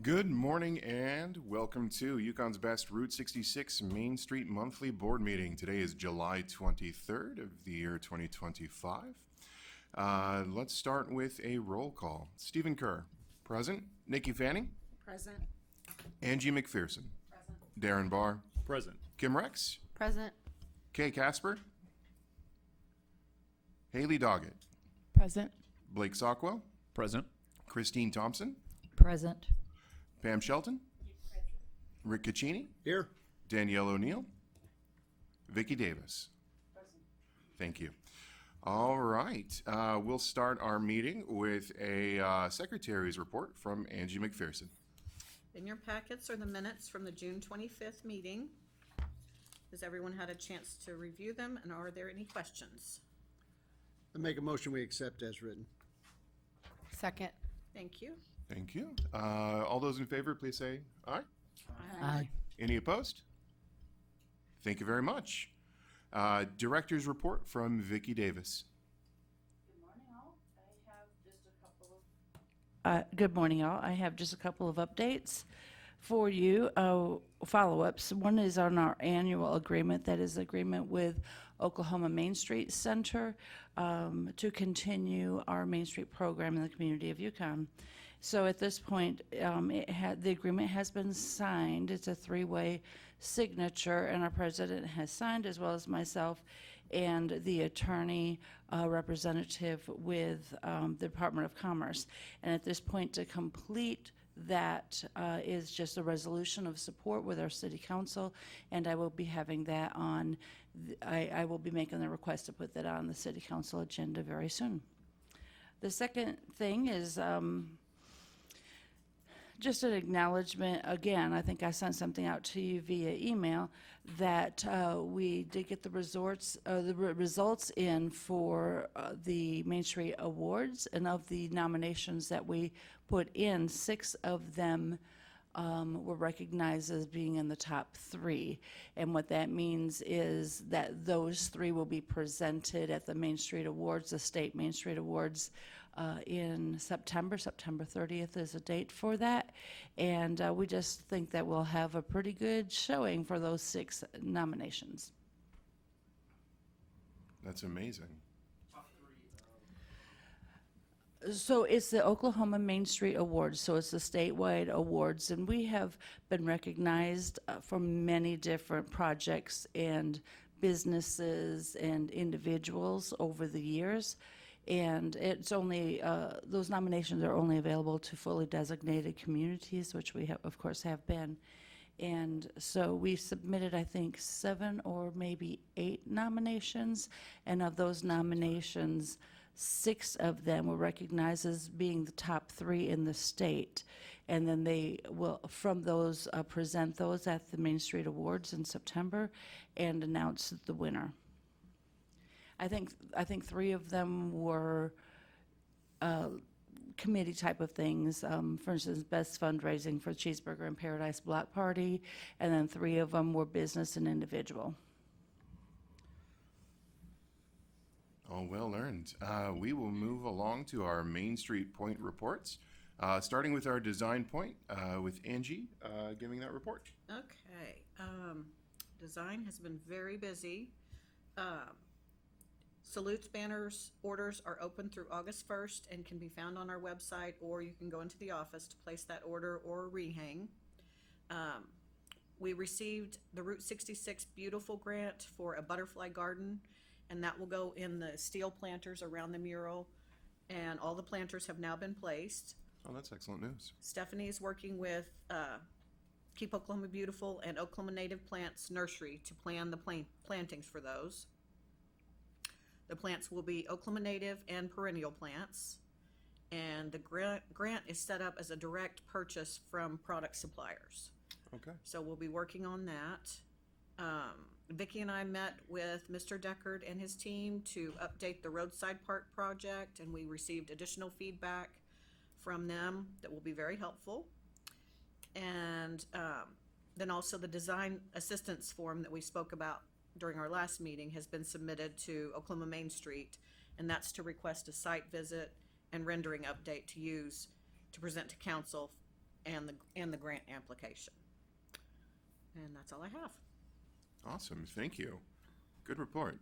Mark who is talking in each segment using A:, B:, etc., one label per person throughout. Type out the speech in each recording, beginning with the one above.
A: Good morning and welcome to Yukon's Best Route 66 Main Street Monthly Board Meeting. Today is July 23rd of the year 2025. Let's start with a roll call. Stephen Kerr, present. Nikki Fanning,
B: Present.
A: Angie McPherson,
B: Present.
A: Darren Barr,
C: Present.
A: Kim Rex,
B: Present.
A: Kay Casper, Haley Doggett,
B: Present.
A: Blake Sockwell,
C: Present.
A: Christine Thompson,
B: Present.
A: Pam Shelton, Rick Caccini,
C: Here.
A: Danielle O'Neill, Vicki Davis.
B: Present.
A: Thank you. All right, we'll start our meeting with a secretary's report from Angie McPherson.
D: In your packets are the minutes from the June 25th meeting. Has everyone had a chance to review them, and are there any questions?
E: I make a motion we accept as written.
B: Second.
D: Thank you.
A: Thank you. All those in favor, please say aye.
B: Aye.
A: Any opposed? Thank you very much. Director's report from Vicki Davis.
F: Good morning, all. I have just a couple of updates for you, follow-ups. One is on our annual agreement, that is agreement with Oklahoma Main Street Center to continue our Main Street program in the community of Yukon. So at this point, the agreement has been signed. It's a three-way signature, and our president has signed, as well as myself and the attorney representative with the Department of Commerce. And at this point, to complete that is just a resolution of support with our city council, and I will be having that on, I will be making the request to put that on the city council agenda very soon. The second thing is just an acknowledgement, again, I think I sent something out to you via email, that we did get the results in for the Main Street Awards, and of the nominations that we put in, 6 of them were recognized as being in the top 3. And what that means is that those 3 will be presented at the Main Street Awards, the State Main Street Awards, in September. September 30th is a date for that. And we just think that we'll have a pretty good showing for those 6 nominations.
A: That's amazing.
F: So it's the Oklahoma Main Street Awards, so it's the statewide awards, and we have been recognized for many different projects and businesses and individuals over the years. And it's only, those nominations are only available to fully designated communities, which we have, of course, have been. And so we submitted, I think, 7 or maybe 8 nominations, and of those nominations, 6 of them were recognized as being the top 3 in the state. And then they will, from those, present those at the Main Street Awards in September and announce the winner. I think 3 of them were committee type of things. For instance, best fundraising for Cheeseburger in Paradise Block Party, and then 3 of them were business and individual.
A: All well earned. We will move along to our Main Street Point reports, starting with our design point with Angie giving that report.
D: Okay. Design has been very busy. Salutes banners orders are open through August 1st and can be found on our website, or you can go into the office to place that order or rehang. We received the Route 66 Beautiful Grant for a butterfly garden, and that will go in the steel planters around the mural, and all the planters have now been placed.
A: Oh, that's excellent news.
D: Stephanie is working with Keep Oklahoma Beautiful and Oklahoma Native Plants Nursery to plan the plantings for those. The plants will be Oklahoma native and perennial plants, and the grant is set up as a direct purchase from product suppliers.
A: Okay.
D: So we'll be working on that. Vicki and I met with Mr. Deckard and his team to update the roadside park project, and we received additional feedback from them that will be very helpful. And then also the design assistance form that we spoke about during our last meeting has been submitted to Oklahoma Main Street, and that's to request a site visit and rendering update to use to present to council and the grant application. And that's all I have.
A: Awesome, thank you. Good report.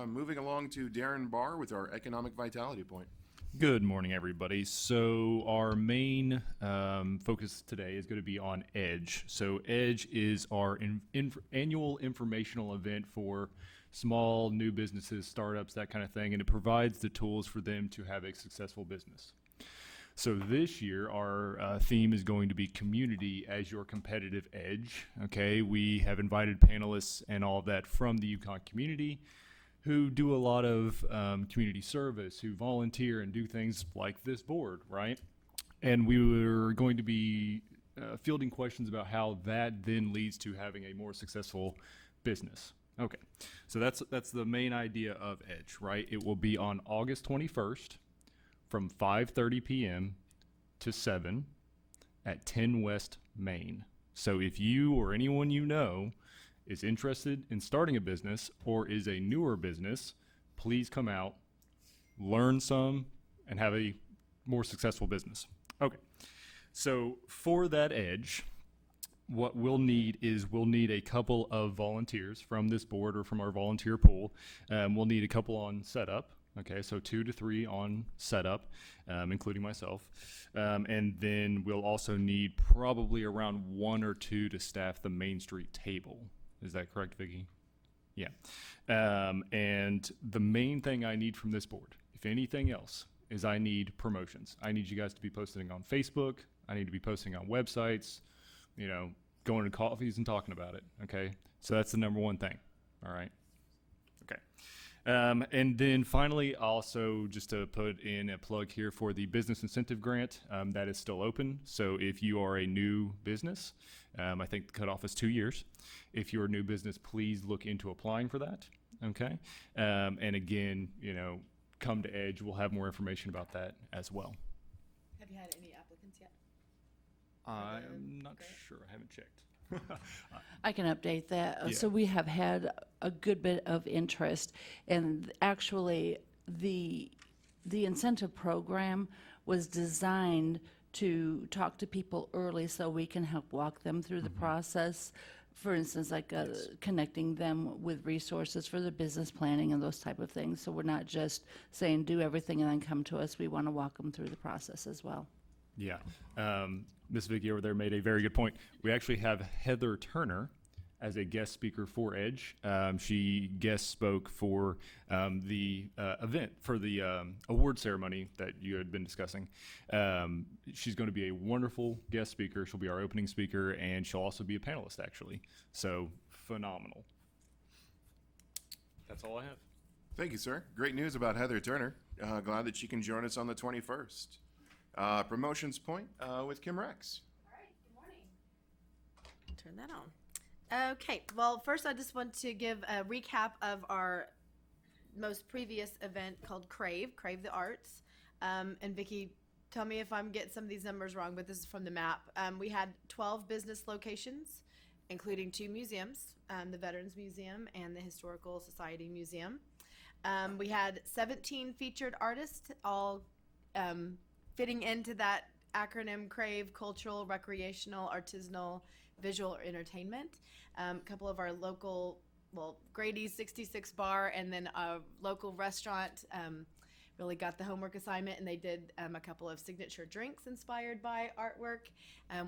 A: Moving along to Darren Barr with our economic vitality point.
C: Good morning, everybody. So our main focus today is going to be on EDGE. So EDGE is our annual informational event for small, new businesses, startups, that kind of thing, and it provides the tools for them to have a successful business. So this year, our theme is going to be community as your competitive edge. Okay, we have invited panelists and all of that from the Yukon community who do a lot of community service, who volunteer and do things like this board, right? And we were going to be fielding questions about how that then leads to having a more successful business. Okay, so that's the main idea of EDGE, right? It will be on August 21st from 5:30 p.m. to 7 at 10 West Main. So if you or anyone you know is interested in starting a business or is a newer business, please come out, learn some, and have a more successful business. Okay, so for that EDGE, what we'll need is we'll need a couple of volunteers from this board or from our volunteer pool. We'll need a couple on setup. Okay, so 2 to 3 on setup, including myself. And then we'll also need probably around 1 or 2 to staff the Main Street table. Is that correct, Vicki? Yeah. And the main thing I need from this board, if anything else, is I need promotions. I need you guys to be posting on Facebook. I need to be posting on websites, you know, going to coffees and talking about it. Okay, so that's the number one thing. All right. Okay. And then finally, also just to put in a plug here for the business incentive grant, that is still open. So if you are a new business, I think the cutoff is 2 years. If you're a new business, please look into applying for that. Okay. And again, you know, come to EDGE. We'll have more information about that as well.
B: Have you had any applicants yet?
C: I'm not sure. I haven't checked.
F: I can update that.
C: Yeah.
F: So we have had a good bit of interest, and actually, the incentive program was designed to talk to people early so we can help walk them through the process. For instance, like connecting them with resources for the business planning and those type of things. So we're not just saying do everything and then come to us. We want to walk them through the process as well.
C: Yeah. Miss Vicki over there made a very good point. We actually have Heather Turner as a guest speaker for EDGE. She guest spoke for the event, for the award ceremony that you had been discussing. She's going to be a wonderful guest speaker. She'll be our opening speaker, and she'll also be a panelist, actually. So, phenomenal. That's all I have.
A: Thank you, sir. Great news about Heather Turner. Glad that she can join us on the 21st. Promotions point with Kim Rex.
G: All right, good morning. Turn that on. Okay, well, first I just want to give a recap of our most previous event called Crave the Arts. And Vicki, tell me if I'm getting some of these numbers wrong, but this is from the map. We had 12 business locations, including 2 museums, the Veterans Museum and the Historical Society Museum. We had 17 featured artists, all fitting into that acronym CRAVE: cultural, recreational, artisanal, visual, or entertainment. A couple of our local, Grady's 66 Bar and then a local restaurant really got the homework assignment, and they did a couple of signature drinks inspired by artwork,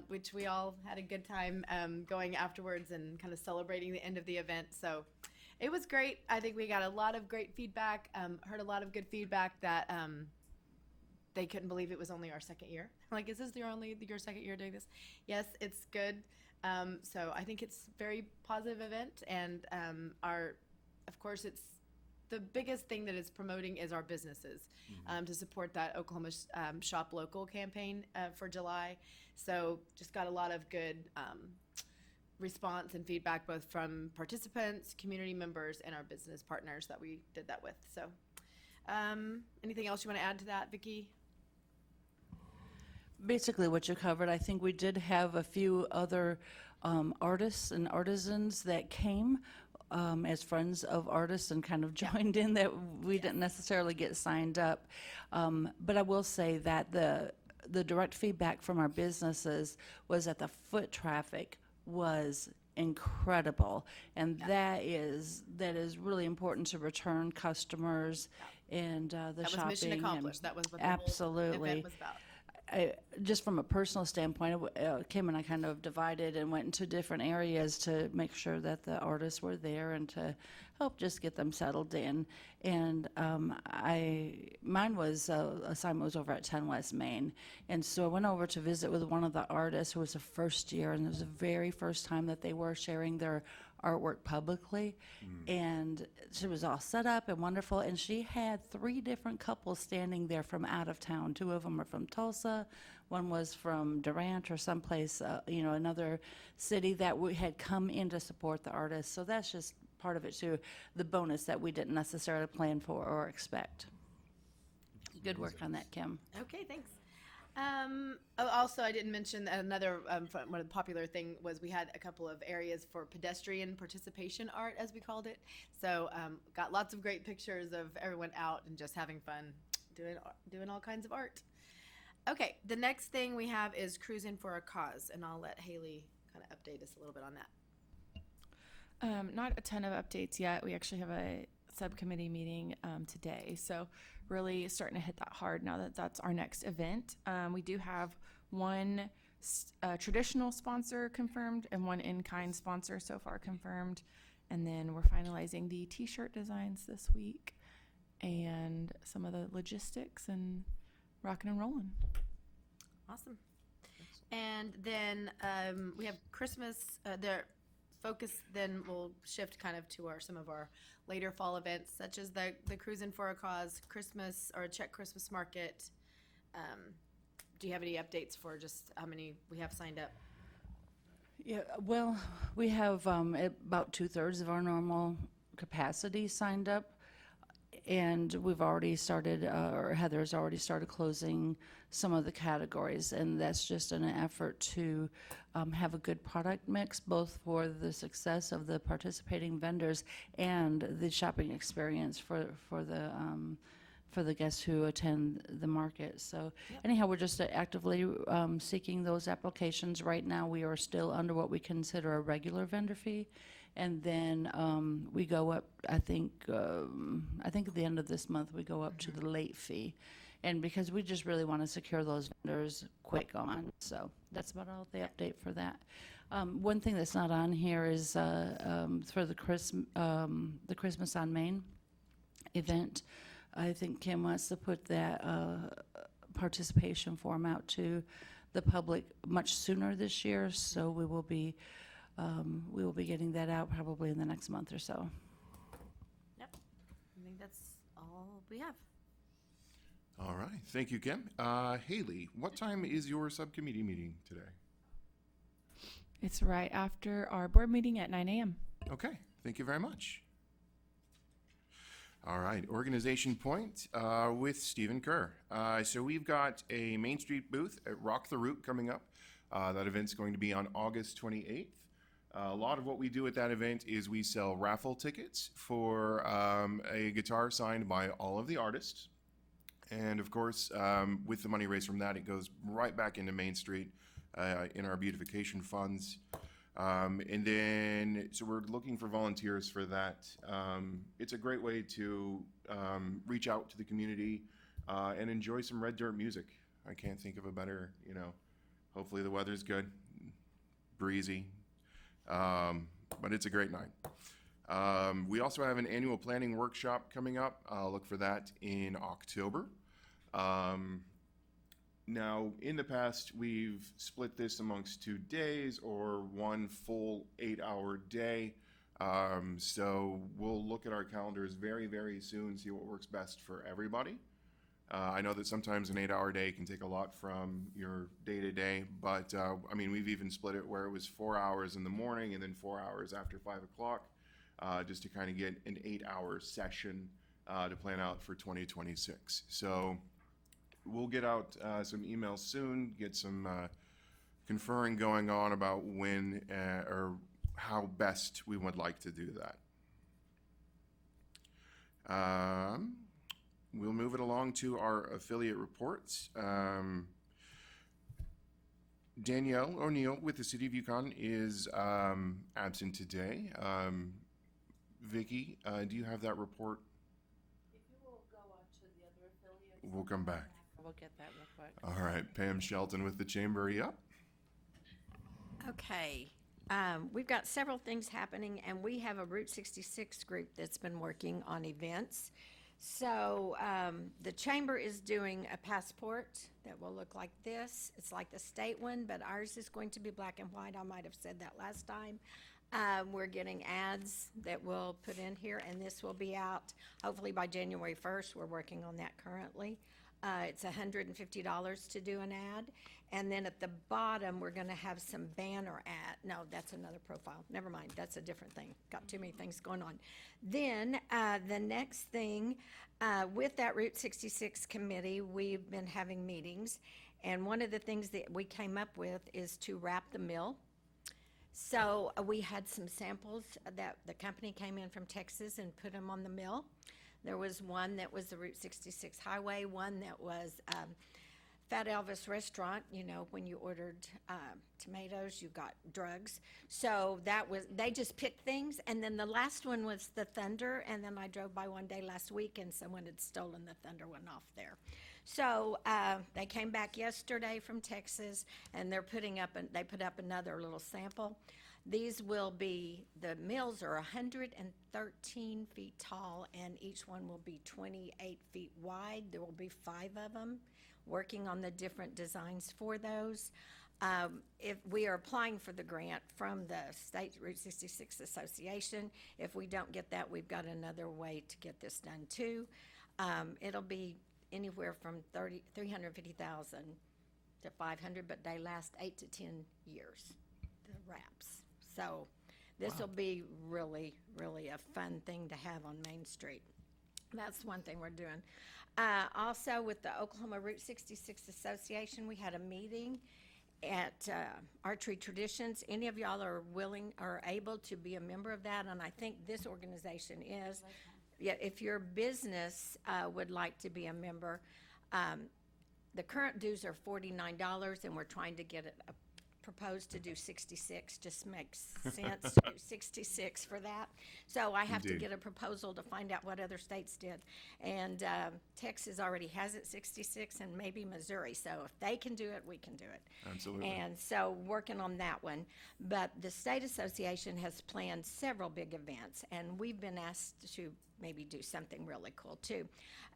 G: which we all had a good time going afterwards and kind of celebrating the end of the event. So it was great. I think we got a lot of great feedback, heard a lot of good feedback that they couldn't believe it was only our second year. Like, is this your second year doing this? Yes, it's good. So I think it's a very positive event, and of course, it's the biggest thing that it's promoting is our businesses to support that Oklahoma Shop Local campaign for July. So just got a lot of good response and feedback both from participants, community members, and our business partners that we did that with. So anything else you want to add to that, Vicki?
F: Basically what you covered. I think we did have a few other artists and artisans that came as friends of artists and kind of joined in that we didn't necessarily get signed up. But I will say that the direct feedback from our businesses was that the foot traffic was incredible, and that is really important to return customers and the
G: That was
F: shopping.
G: mission
F: and-
G: accomplished. That was what the whole
F: Absolutely.
G: event was about.
F: Just from a personal standpoint, Kim and I kind of divided and went into different areas to make sure that the artists were there and to help just get them settled in. And mine was assignment was over at 10 West Main, and so I went over to visit with one of the artists who was a first year, and it was the very first time that they were sharing their artwork publicly, and she was all set up and wonderful, and she had 3 different couples standing there from out of town. 2 of them were from Tulsa, one was from Durant or someplace, another city that had come in to support the artist. So that's just part of it too, the bonus that we didn't necessarily plan for or expect. Good work on that, Kim.
G: Okay, thanks. Also, I didn't mention another one of the popular thing was we had a couple of areas for pedestrian participation art, as we called it. So got lots of great pictures of everyone out and just having fun doing all kinds of art. Okay, the next thing we have is Cruising for a Cause, and I'll let Haley kind of update us a little bit on that.
H: Not a ton of updates yet. We actually have a subcommittee meeting today, so really starting to hit that hard now that that's our next event. We do have one traditional sponsor confirmed and one in-kind sponsor so far confirmed, and then we're finalizing the t-shirt designs this week and some of the logistics and rocking and rolling.
G: Awesome. And then we have Christmas. The focus then will shift kind of to some of our later fall events, such as the Cruising for a Cause Christmas or Czech Christmas Market. Do you have any updates for just how many we have signed up?
F: Yeah, well, we have about 2/3 of our normal capacity signed up, and we've already started, or Heather's already started closing some of the categories, and that's just an effort to have a good product mix, both for the success of the participating vendors and the shopping experience for the guests who attend the market. So anyhow, we're just actively seeking those applications. Right now, we are still under what we consider a regular vendor fee. And then we go up, I think at the end of this month, we go up to the late fee. And because we just really want to secure those vendors quick on. So that's about all the update for that. One thing that's not on here is for the Christmas on Main event. I think Kim wants to put that participation form out to the public much sooner this year. So we will be getting that out probably in the next month or so.
G: Yep. I think that's all we have.
A: All right. Thank you, Kim. Haley, what time is your subcommittee meeting today?
H: It's right after our board meeting at 9 a.m.
A: Okay. Thank you very much. All right. Organization point with Stephen Kerr. So we've got a Main Street booth at Rock the Root coming up. That event's going to be on August 28th. A lot of what we do at that event is we sell raffle tickets for a guitar signed by all of the artists. And of course, with the money raised from that, it goes right back into Main Street in our beautification funds. And then, so we're looking for volunteers for that. It's a great way to reach out to the community and enjoy some red dirt music. I can't think of a better, hopefully the weather's good, breezy, but it's a great night. We also have an annual planning workshop coming up. I'll look for that in October. Now, in the past, we've split this amongst 2 days or one full 8-hour day. So we'll look at our calendars very, very soon, see what works best for everybody. I know that sometimes an 8-hour day can take a lot from your day-to-day, but we've even split it where it was 4 hours in the morning and then 4 hours after 5 o'clock, just to kind of get an 8-hour session to plan out for 2026. So we'll get out some emails soon, get some conferring going on about when or how best we would like to do that. We'll move it along to our affiliate reports. Danielle O'Neill with the City of Yukon is absent today. Vicky, do you have that report?
F: If you will go on to the other affiliates.
A: We'll come back.
F: We'll get that real quick.
A: All right, Pam Shelton with the Chamber. Yep.
I: Okay, we've got several things happening, and we have a Route 66 group that's been working on events. So, the chamber is doing a passport that will look like this. It's like the state one, but ours is going to be black and white. I might have said that last time. We're getting ads that we'll put in here, and this will be out hopefully by January 1st. We're working on that currently. It's $150 to do an ad. And then at the bottom, we're gonna have some banner ad. No, that's another profile. Never mind, that's a different thing. Got too many things going on. Then, the next thing, with that Route 66 committee, we've been having meetings. And one of the things that we came up with is to wrap the mill. So we had some samples that the company came in from Texas and put them on the mill. There was one that was the Route 66 highway, one that was Fat Elvis restaurant, you know, when you ordered tomatoes, you got drugs. So that was, they just picked things. And then the last one was the Thunder. And then I drove by one day last week and someone had stolen the Thunder one off there. So they came back yesterday from Texas and they're putting up, they put up another little sample. These will be, the mills are 113 feet tall and each one will be 28 feet wide. There will be 5 of them, working on the different designs for those. If we are applying for the grant from the State Route 66 Association, if we don't get that, we've got another way to get this done too. It'll be anywhere from 350,000 to 500, but they last 8 to 10 years, the wraps. So this will be really, really a fun thing to have on Main Street. That's one thing we're doing. Also, with the Oklahoma Route 66 Association, we had a meeting at Archery Traditions. Any of y'all are willing or able to be a member of that? And I think this organization is. Yeah, if your business would like to be a member, the current dues are $49, and we're trying to get it proposed to do 66. Just makes sense to do 66 for that. So I have to
A: Indeed.
I: get a proposal to find out what other states did. And Texas already has it 66, and maybe Missouri. So if they can do it, we can do it.
A: Absolutely.
I: And so working on that one. But the state association has planned several big events, and we've been asked to maybe do something really cool too.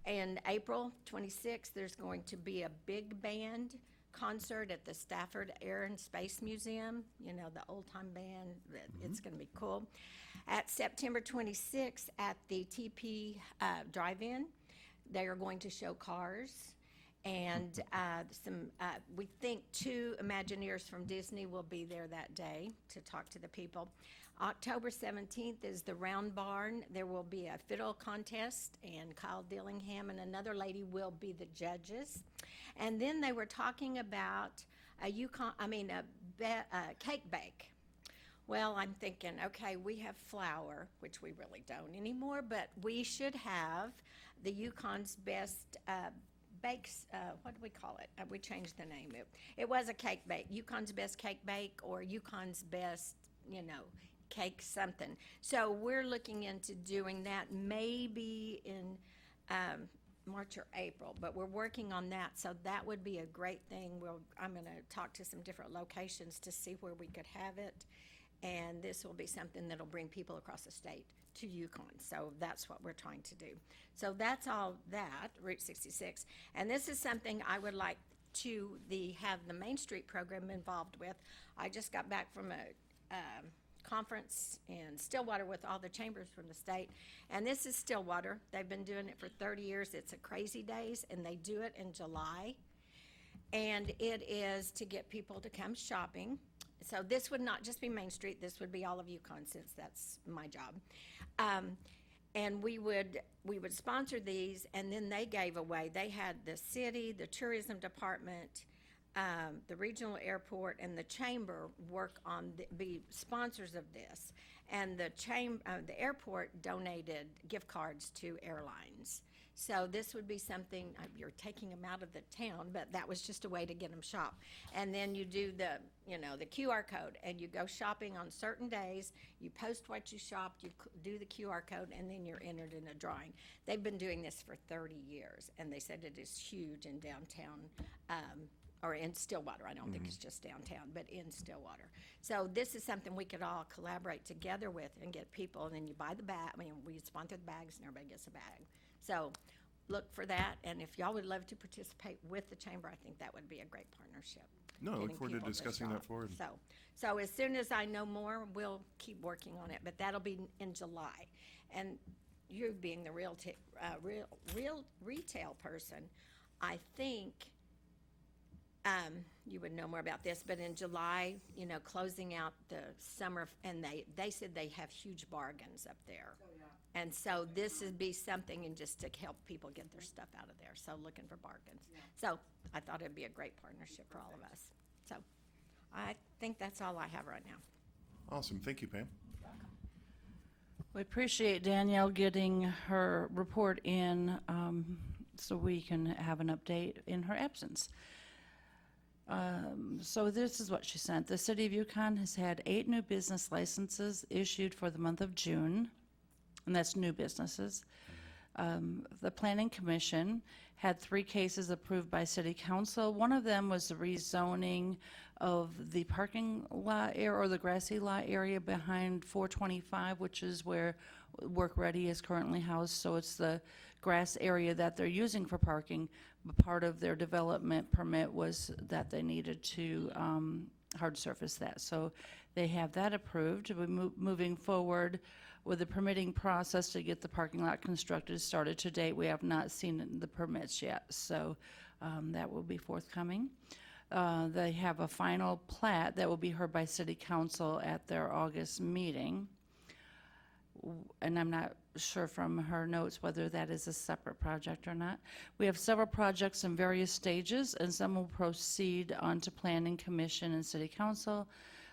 I: In April 26th, there's going to be a big band concert at the Stafford Air and Space Museum, you know, the old time band. It's going to be cool. At September 26th at the TP Drive-In, they are going to show cars. And we think 2 Imagineers from Disney will be there that day to talk to the people. October 17th is the Round Barn. There will be a fiddle contest, and Kyle Dillingham and another lady will be the judges. And then they were talking about a cake bake. Well, I'm thinking, okay, we have flour, which we really don't anymore, but we should have the Yukon's best bakes, what do we call it? We changed the name. It was a cake bake, Yukon's best cake bake, or Yukon's best, cake something. So we're looking into doing that maybe in March or April, but we're working on that. So that would be a great thing. I'm going to talk to some different locations to see where we could have it. And this will be something that'll bring people across the state to Yukon. So that's what we're trying to do. So that's all that, Route 66. And this is something I would like to have the Main Street program involved with. I just got back from a conference in Stillwater with all the chambers from the state. And this is Stillwater. They've been doing it for 30 years. It's a Crazy Days, and they do it in July. And it is to get people to come shopping. So this would not just be Main Street, this would be all of Yukon, since that's my job. And we would sponsor these, and then they gave away, they had the city, the tourism department, the regional airport, and the chamber work on, be sponsors of this. And the airport donated gift cards to airlines. So this would be something, you're taking them out of the town, but that was just a way to get them shop. And then you do the QR code, and you go shopping on certain days, you post what you shopped, you do the QR code, and then you're entered in a drawing. They've been doing this for 30 years, and they said it is huge in downtown, or in Stillwater. I don't think it's just downtown, but in Stillwater. So this is something we could all collaborate together with and get people, and then you buy the bag. I mean, we sponsor the bags, and everybody gets a bag. So look for that, and if y'all would love to participate with the chamber, I think that would be a great partnership.
A: No, I look
I: getting
A: forward to
I: people
A: discussing that
I: shop.
A: forward.
I: So as soon as I know more, we'll keep working on it, but that'll be in July. And you being the real retail person, I think you would know more about this, but in July, closing out the summer, and they said they have huge bargains up there. And so this would be something, and just to help people get their stuff out of there, so looking for bargains. So I thought it'd be a great partnership for all of us. So I think that's all I have right now.
A: Awesome. Thank you, Pam.
F: We appreciate Danielle getting her report in, so we can have an update in her absence. So this is what she sent. The City of Yukon has had 8 new business licenses issued for the month of June, and that's new businesses. The Planning Commission had 3 cases approved by City Council. One of them was the rezoning of the parking lot area, or the grassy lot area behind 425, which is where Work Ready is currently housed. So it's the grass area that they're using for parking, but part of their development permit was that they needed to hard surface that. So they have that approved. We're moving forward with the permitting process to get the parking lot constructed started to date. We have not seen the permits yet, so that will be forthcoming. They have a final plat that will be heard by City Council at their August meeting. And I'm not sure from her notes whether that is a separate project or not. We have several projects in various stages, and some will proceed onto Planning Commission and City Council.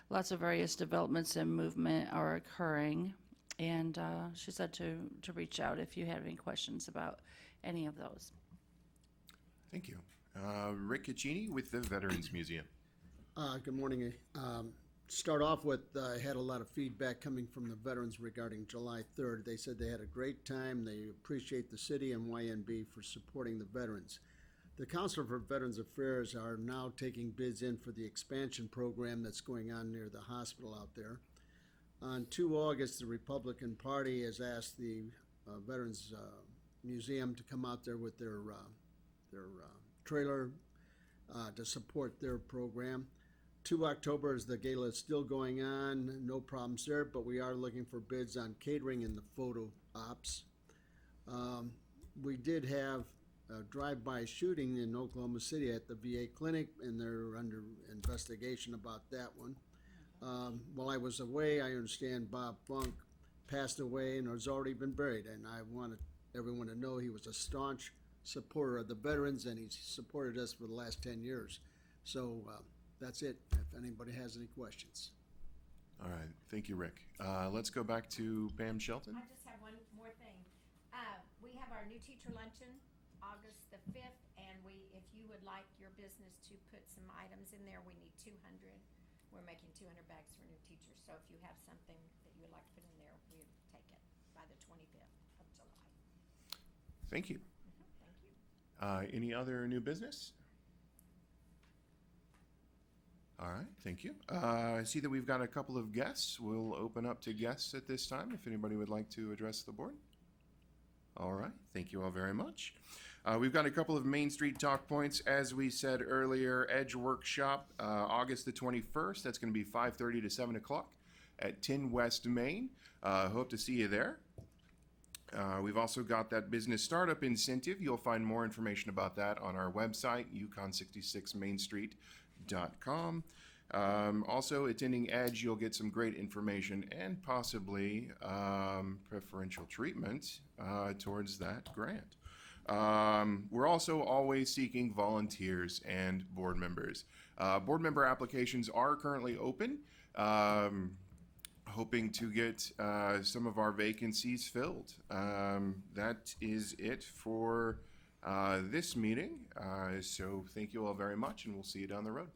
F: Lots of various developments and movement are occurring. And she said to reach out if you have any questions about any of those.
A: Thank you. Rick Caccini with the Veterans Museum.
E: Good morning. Start off with, I had a lot of feedback coming from the veterans regarding July 3rd. They said they had a great time. They appreciate the city and YNB for supporting the veterans. The Council for Veterans Affairs are now taking bids in for the expansion program that's going on near the hospital out there. On 2 August, the Republican Party has asked the Veterans Museum to come out there with their trailer to support their program. 2 October is the gala is still going on, no problems there, but we are looking for bids on catering and the photo ops. We did have a drive-by shooting in Oklahoma City at the VA clinic, and they're under investigation about that one. While I was away, I understand Bob Funk passed away and has already been buried, and I wanted everyone to know he was a staunch supporter of the veterans, and he's supported us for the last 10 years. So that's it, if anybody has any questions.
A: All right. Thank you, Rick. Let's go back to Pam Shelton.
I: I just have one more thing. We have our new teacher luncheon, August the 5th, and if you would like your business to put some items in there, we need 200. We're making 200 bags for new teachers, so if you have something that you would like to put in there, we would take it by the 25th of July.
A: Thank you.
I: Thank you.
A: Any other new business? All right, thank you. I see that we've got a couple of guests. We'll open up to guests at this time if anybody would like to address the board. All right, thank you all very much. We've got a couple of Main Street talk points. As we said earlier, Edge Workshop, August the 21st. That's going to be 5:30 to 7 o'clock at 10 West Main. Hope to see you there. We've also got that business startup incentive. You'll find more information about that on our website, yukon66mainstreet.com. Also, attending Edge, you'll get some great information and possibly preferential treatment towards that grant. We're also always seeking volunteers and board members. Board member applications are currently open. hoping to get some of our vacancies filled. That is it for this meeting. So thank you all very much, and we'll see you down the road.